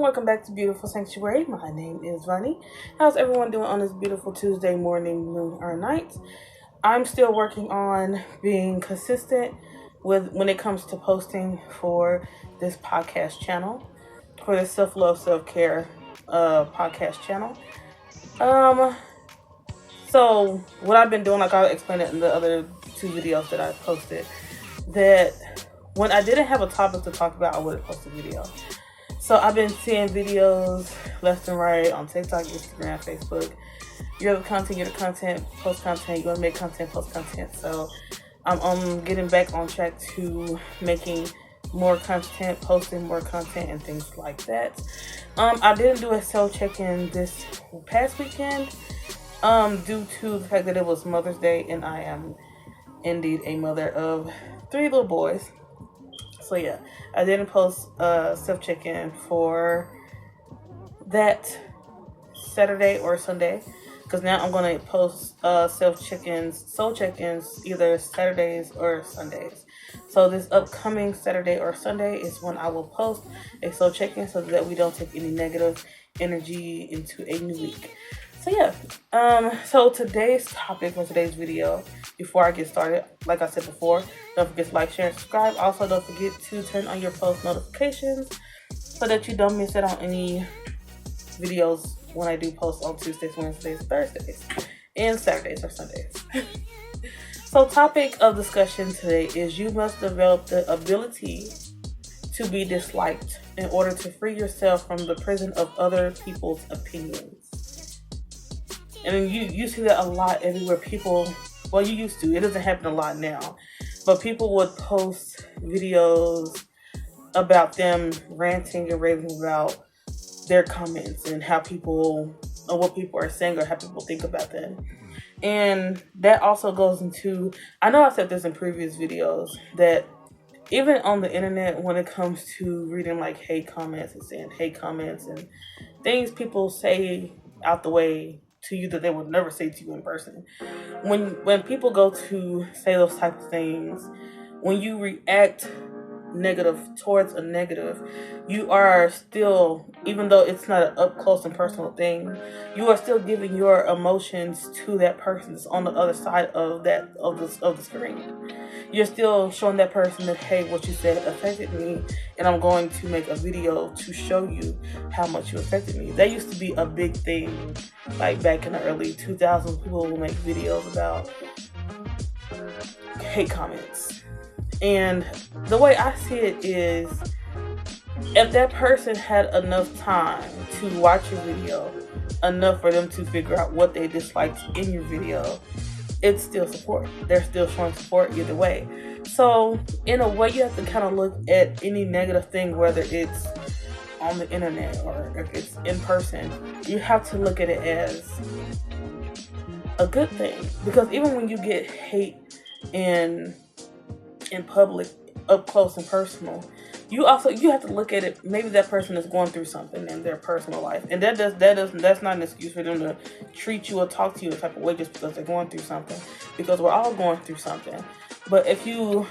welcome back to Beautiful Sanctuary. My name is Vani. How's everyone doing on this beautiful Tuesday morning, noon, or night? I'm still working on being consistent with when it comes to posting for this podcast channel, for the self-love, self-care podcast channel. So what I've been doing, like I explained it in the other two videos that I posted, that when I didn't have a topic to talk about, I would have posted a video. So I've been seeing videos left and right on TikTok, Instagram, Facebook. You're the content, post content, you want to make content, post content. So I'm getting back on track to making more content, posting more content and things like that. I didn't do a cell check-in this past weekend due to the fact that it was Mother's Day and I am indeed a mother of 3 little boys. So yeah, I didn't post self check-in for that Saturday or Sunday, because now I'm gonna post self check-ins, soul check-ins, either Saturdays or Sundays. So this upcoming Saturday or Sunday is when I will post a soul check-in, so that we don't take any negative energy into a new week. So yeah, so today's topic for today's video, before I get started, like I said before, don't forget to like, share, and subscribe. Also, don't forget to turn on your post notifications so that you don't miss out on any videos when I do post on Tuesdays, Wednesdays, Thursdays, and Saturdays or Sundays. So topic of discussion today is you must develop the ability to be disliked in order to free yourself from the prison of other people's opinions. And you see that a lot everywhere. People, well, you used to. It doesn't happen a lot now. But people would post videos about them ranting and raving about their comments and how people, or what people are saying or how people think about them. And that also goes into, I know I said this in previous videos, that even on the internet, when it comes to reading like hate comments and saying hate comments and things people say out the way to you that they would never say to you in person. When people go to say those type of things, when you react negative towards a negative, you are still, even though it's not an up close and personal thing, you are still giving your emotions to that person that's on the other side of the screen. You're still showing that person that, hey, what you said affected me, and I'm going to make a video to show you how much you affected me. That used to be a big thing, like back in the early 2000s. People would make videos about hate comments. And the way I see it is, if that person had enough time to watch your video, enough for them to figure out what they disliked in your video, it's still support. They're still showing support either way. So in a way, you have to kind of look at any negative thing, whether it's on the internet or if it's in person. You have to look at it as a good thing, because even when you get hate in public, up close and personal, you have to look at it. Maybe that person is going through something in their personal life, and that's not an excuse for them to treat you or talk to you a type of way just because they're going through something, because we're all going through something. But if you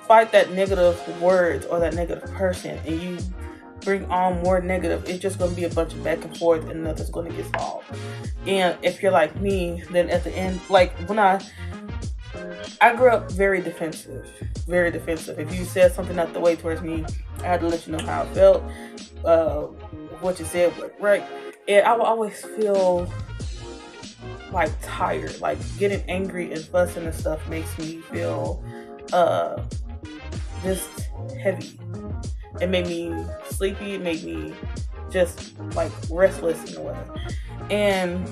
fight that negative words or that negative person and you bring on more negative, it's just going to be a bunch of back and forth and nothing's going to get solved. And if you're like me, then at the end, like when I grew up very defensive. If you said something not the way towards me, I had to let you know how I felt. What you said was right. And I would always feel like tired. Like getting angry and fussing and stuff makes me feel just heavy. It made me sleepy. It made me just like restless in a way. And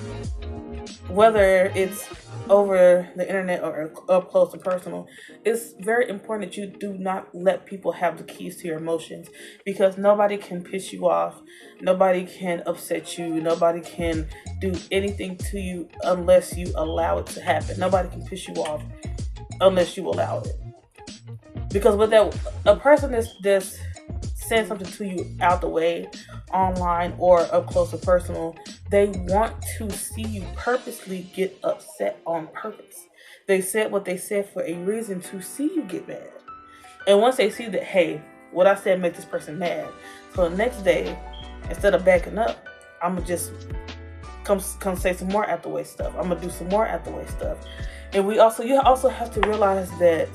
whether it's over the internet or up close and personal, it's very important that you do not let people have the keys to your emotions, because nobody can piss you off, nobody can upset you, nobody can do anything to you unless you allow it to happen. Nobody can piss you off unless you allow it, because with that, a person that's saying something to you out the way, online or up close and personal, they want to see you purposely get upset on purpose. They said what they said for a reason, to see you get mad. And once they see that, hey, what I said made this person mad. So the next day, instead of backing up, I'm gonna just come say some more out the way stuff. I'm gonna do some more out the way stuff. And you also have to realize that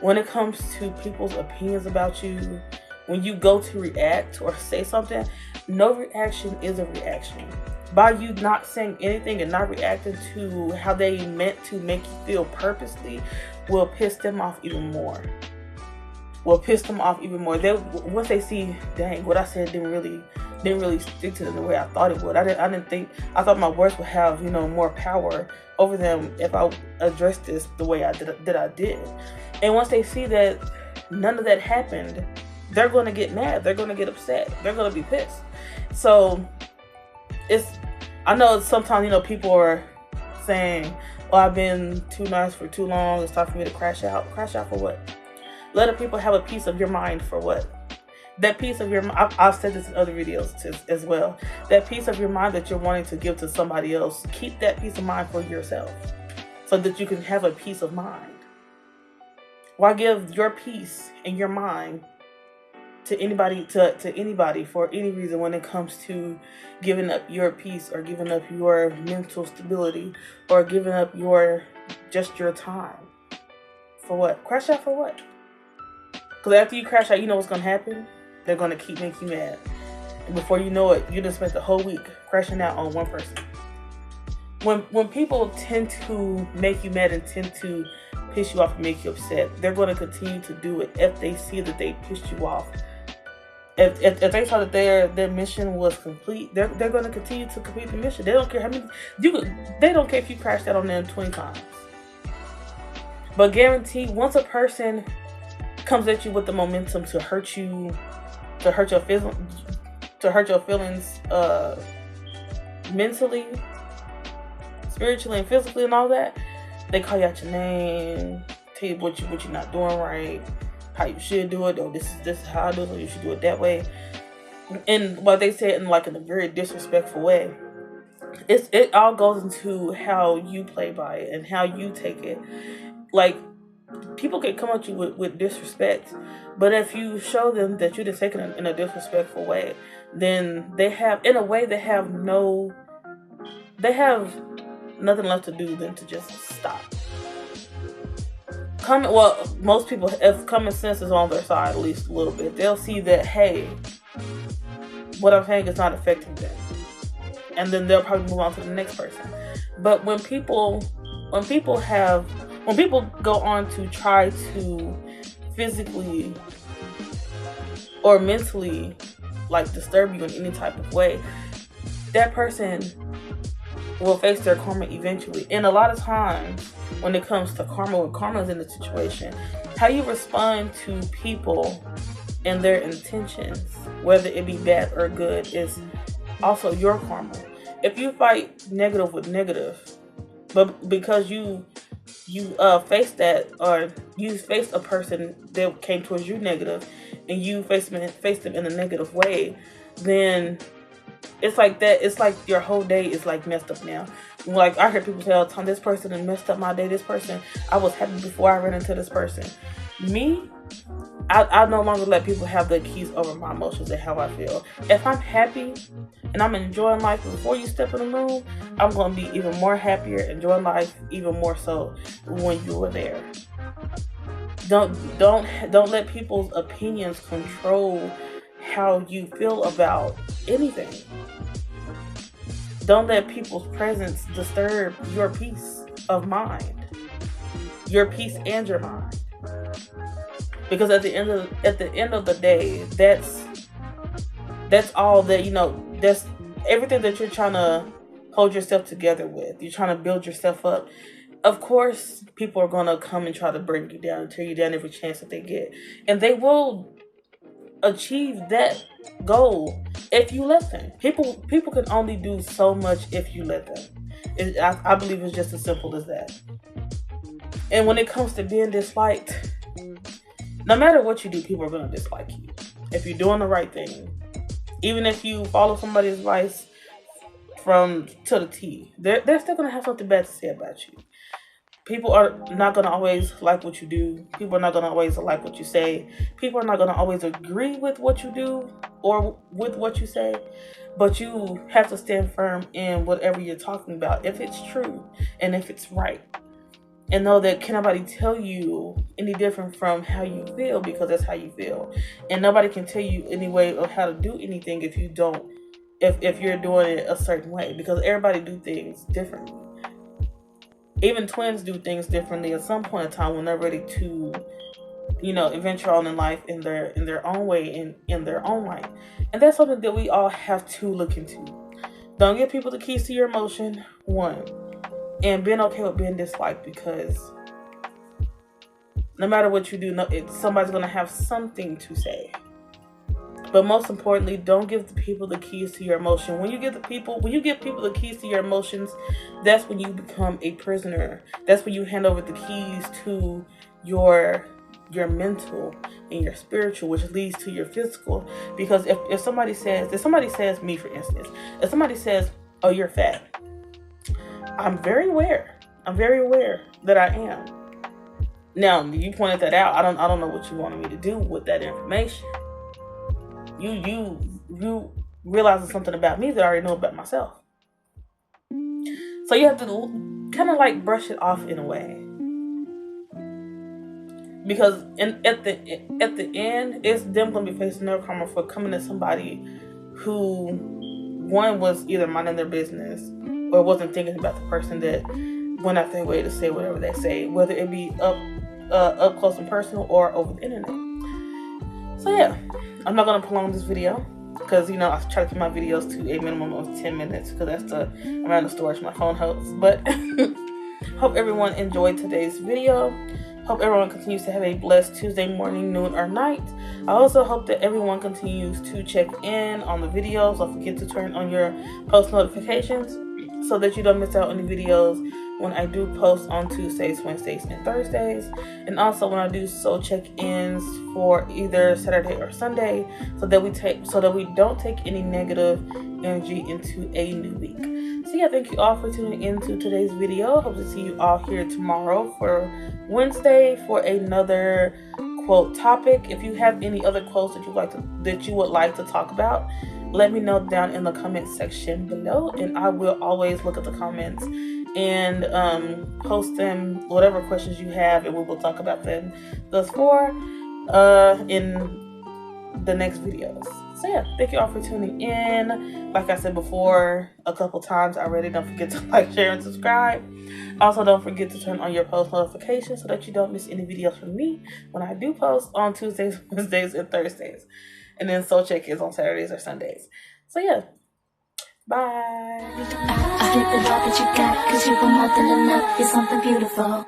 when it comes to people's opinions about you, when you go to react or say something, no reaction is a reaction. By you not saying anything and not reacting to how they meant to make you feel purposely will piss them off even more. Once they see, dang, what I said didn't really stick to them the way I thought it would. I thought my words would have, more power over them if I addressed this the way I did. And once they see that none of that happened, they're going to get mad. They're going to get upset. They're going to be pissed. So I know sometimes, people are saying, oh, I've been too nice for too long. It's time for me to crash out. Crash out for what? Let other people have a piece of your mind for what? That piece of your mind, I've said this in other videos as well. That piece of your mind that you're wanting to give to somebody else, keep that peace of mind for yourself so that you can have a peace of mind. Why give your peace and your mind to anybody for any reason when it comes to giving up your peace or giving up your mental stability or giving up your time? For what? Crash out for what? Because after you crash out, you know what's going to happen? They're going to keep making you mad. And before you know it, you just spent the whole week crashing out on one person. When people tend to make you mad and tend to piss you off and make you upset, they're going to continue to do it if they see that they pissed you off. If they saw that their mission was complete, they're going to continue to complete the mission. They don't care how many they don't care if you crashed out on them 20 times. But guaranteed, once a person comes at you with the momentum to hurt your feelings, mentally, spiritually, and physically, and all that, they call you out your name, tell you what you're not doing right, how you should do it, or this is how I do it, so you should do it that way. And what they say it in a very disrespectful way. It all goes into how you play by it and how you take it. People can come at you with disrespect, but if you show them that you didn't take it in a disrespectful way, then they have nothing left to do than to just stop. Most people, if common sense is on their side at least a little bit, they'll see that, hey, what I'm saying is not affecting them, and then they'll probably move on to the next person. But when people go on to try to physically or mentally disturb you in any type of way, that person will face their karma eventually. And a lot of times when it comes to karma, when karma is in the situation, how you respond to people and their intentions, whether it be bad or good, is also your karma. If you fight negative with negative, but because you faced that, or you faced a person that came towards you negative, and you faced them in a negative way, then it's like that. It's like your whole day is messed up now. I hear people say all the time, this person has messed up my day. This person, I was happy before I ran into this person. Me, I no longer let people have the keys over my emotions and how I feel. If I'm happy and I'm enjoying life before you step in the room, I'm going to be even more happier, enjoying life even more so when you were there. Don't let people's opinions control how you feel about anything. Don't let people's presence disturb your peace of mind, your peace and your mind. Because at the end of the day, that's all that, that's everything that you're trying to hold yourself together with. You're trying to build yourself up. Of course, people are going to come and try to bring you down and tear you down every chance that they get. And they will achieve that goal if you let them. People can only do so much if you let them. I believe it's just as simple as that. And when it comes to being disliked, no matter what you do, people are going to dislike you. If you're doing the right thing, even if you follow somebody's advice to the T, they're still going to have something bad to say about you. People are not going to always like what you do. People are not going to always like what you say. People are not going to always agree with what you do or with what you say. But you have to stand firm in whatever you're talking about, if it's true and if it's right. And know that can nobody tell you any different from how you feel, because that's how you feel. And nobody can tell you any way of how to do anything if you don't, if you're doing it a certain way, because everybody do things differently. Even twins do things differently at some point in time when they're ready to, adventure on in life in their own way, in their own life. And that's something that we all have to look into. Don't give people the keys to your emotion, one. And being okay with being disliked, because no matter what you do, somebody's going to have something to say. But most importantly, don't give the people the keys to your emotion. When you give people the keys to your emotions, that's when you become a prisoner. That's when you hand over the keys to your mental and your spiritual, which leads to your physical. Because if somebody says, me for instance, if somebody says, "Oh, you're fat," I'm very aware that I am. Now, you pointed that out. I don't know what you wanted me to do with that information. You realizing something about me that I already know about myself. So you have to kind of like brush it off in a way. Because at the end, it's them going to be facing their karma for coming to somebody who, one, was either minding their business or wasn't thinking about the person that went out their way to say whatever they say, whether it be up close and personal or over the internet. So yeah, I'm not going to prolong this video because, I try to keep my videos to a minimum of 10 minutes because that's the amount of storage my phone holds. But hope everyone enjoyed today's video. Hope everyone continues to have a blessed Tuesday morning, noon, or night. I also hope that everyone continues to check in on the videos. Don't forget to turn on your post notifications so that you don't miss out on the videos when I do post on Tuesdays, Wednesdays, and Thursdays. And also when I do soul check-ins for either Saturday or Sunday, so that we don't take any negative energy into a new week. So yeah, thank you all for tuning into today's video. Hope to see you all here tomorrow for Wednesday for another quote topic. If you have any other quotes that you would like to talk about, let me know down in the comment section below, and I will always look at the comments and post them, whatever questions you have, and we will talk about them thus far in the next videos. So yeah, thank you all for tuning in. Like I said before a couple times already, don't forget to like, share, and subscribe. Also, don't forget to turn on your post notifications so that you don't miss any videos from me when I do post on Tuesdays, Wednesdays, and Thursdays. And then soul check is on Saturdays or Sundays. So yeah, bye. I hit the vibe that you got, 'cause you were more than enough. You're something beautiful.